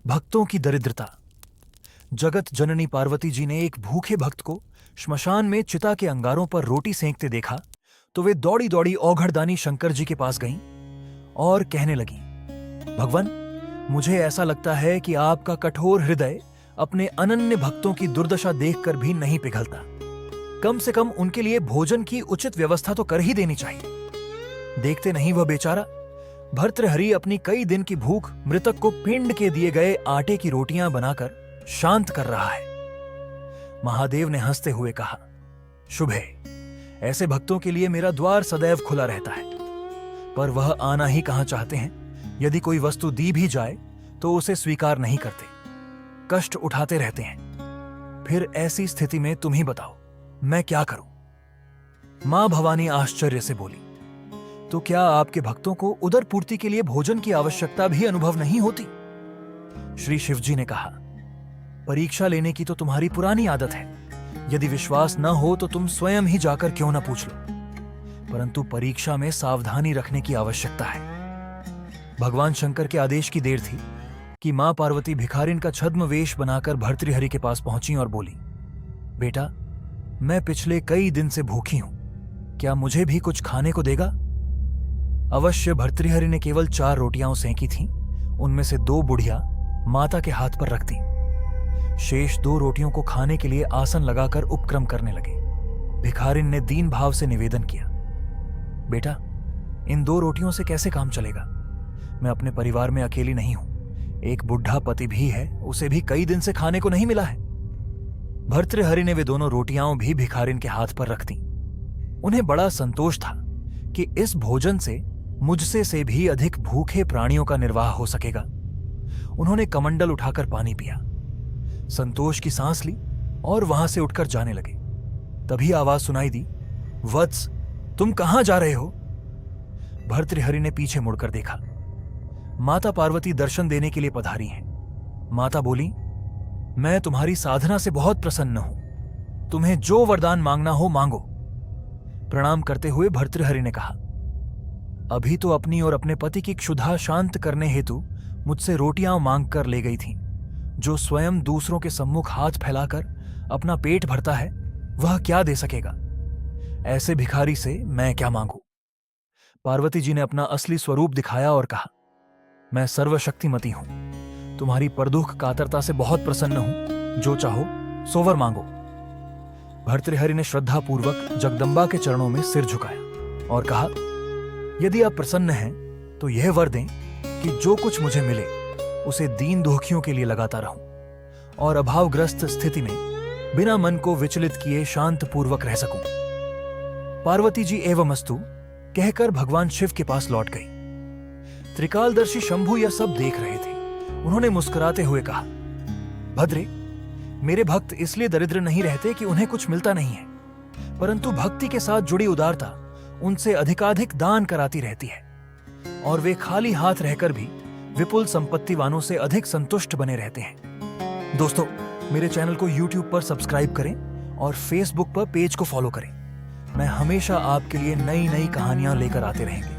भक्तों की दरिद्रता। जगत जननी पार्वती जी ने एक भूखे भक्त को श्मशान में चिता के अंगारों पर रोटी सेंकते देखा तो वे दौड़ी दौड़ी औघड़दानी शंकर जी के पास गईं और कहने लगी, भगवान, मुझे ऐसा लगता है कि आपका कठोर हृदय अपने अनन्य भक्तों की दुर्दशा देखकर भी नहीं पिघलता। कम से कम उनके लिए भोजन की उचित व्यवस्था तो कर ही देनी चाहिए। देखते नहीं वह बेचारा भर्तृहरि अपनी कई दिन की भूख मृतक को पिंड के दिए गए आटे की रोटियां बनाकर शांत कर रहा है। महादेव ने हंसते हुए कहा, शुभ है, ऐसे भक्तों के लिए मेरा द्वार सदैव खुला रहता है, पर वह आना ही कहां चाहते हैं। यदि कोई वस्तु दी भी जाए तो उसे स्वीकार नहीं करते, कष्ट उठाते रहते हैं। फिर ऐसी स्थिति में तुम ही बताओ, मैं क्या करूं? मां भवानी आश्चर्य से बोली, तो क्या आपके भक्तों को उदर पूर्ति के लिए भोजन की आवश्यकता भी अनुभव नहीं होती? श्री शिवजी ने कहा, परीक्षा लेने की तो तुम्हारी पुरानी आदत है। यदि विश्वास न हो तो तुम स्वयं ही जाकर क्यों न पूछ लो, परंतु परीक्षा में सावधानी रखने की आवश्यकता है। भगवान शंकर के आदेश की देर थी कि मां पार्वती भिखारिन का छद्म वेश बनाकर भर्तृहरि के पास पहुंची और बोली, बेटा, मैं पिछले कई दिन से भूखी हूं, क्या मुझे भी कुछ खाने को देगा? अवश्य भर्तृहरि ने केवल 4 रोटियां सेंकी थीं, उनमें से 2 बुढ़िया माता के हाथ पर रख दी। शेष 2 रोटियों को खाने के लिए आसन लगाकर उपक्रम करने लगे। भिखारिन ने दीन भाव से निवेदन किया, बेटा, इन 2 रोटियों से कैसे काम चलेगा? मैं अपने परिवार में अकेली नहीं हूं, एक बुढ़ा पति भी है, उसे भी कई दिन से खाने को नहीं मिला है। भर्तृहरि ने वे दोनों रोटियां भी भिखारिन के हाथ पर रख दी। उन्हें बड़ा संतोष था कि इस भोजन से मुझसे से भी अधिक भूखे प्राणियों का निर्वाह हो सकेगा। उन्होंने कमंडल उठाकर पानी पिया, संतोष की सांस ली और वहां से उठकर जाने लगे। तभी आवाज सुनाई दी, वत्स, तुम कहां जा रहे हो? भर्तृहरि ने पीछे मुड़कर देखा। माता पार्वती दर्शन देने के लिए पधारी हैं। माता बोली, मैं तुम्हारी साधना से बहुत प्रसन्न हूं, तुम्हें जो वरदान मांगना हो मांगो। प्रणाम करते हुए भर्तृहरि ने कहा, अभी तो अपनी और अपने पति की क्षुधा शांत करने हेतु मुझसे रोटियां मांग कर ले गई थीं। जो स्वयं दूसरों के सम्मुख हाथ फैलाकर अपना पेट भरता है, वह क्या दे सकेगा? ऐसे भिखारी से मैं क्या मांगू? पार्वती जी ने अपना असली स्वरूप दिखाया और कहा, मैं सर्वशक्तिमती हूं, तुम्हारी परदुख कातरता से बहुत प्रसन्न हूं, जो चाहो सोवर मांगो। भर्तृहरि ने श्रद्धापूर्वक जगदम्बा के चरणों में सिर झुकाया और कहा, यदि आप प्रसन्न हैं तो यह वर दें कि जो कुछ मुझे मिले उसे दीन दुखियों के लिए लगाता रहूं और अभावग्रस्त स्थिति में बिना मन को विचलित किए शांतपूर्वक रह सकूं। पार्वती जी एवमस्तु कहकर भगवान शिव के पास लौट गई। त्रिकालदर्शी शंभु यह सब देख रहे थे। उन्होंने मुस्कुराते हुए कहा, भद्रे, मेरे भक्त इसलिए दरिद्र नहीं रहते कि उन्हें कुछ मिलता नहीं है, परंतु भक्ति के साथ जुड़ी उदारता उनसे अधिकाधिक दान कराती रहती है और वे खाली हाथ रहकर भी विपुल संपत्ति वालों से अधिक संतुष्ट बने रहते हैं। दोस्तों, मेरे चैनल को YouTube पर सब्सक्राइब करें और Facebook पर पेज को फॉलो करें। मैं हमेशा आपके लिए नई नई कहानियां लेकर आते रहेंगे।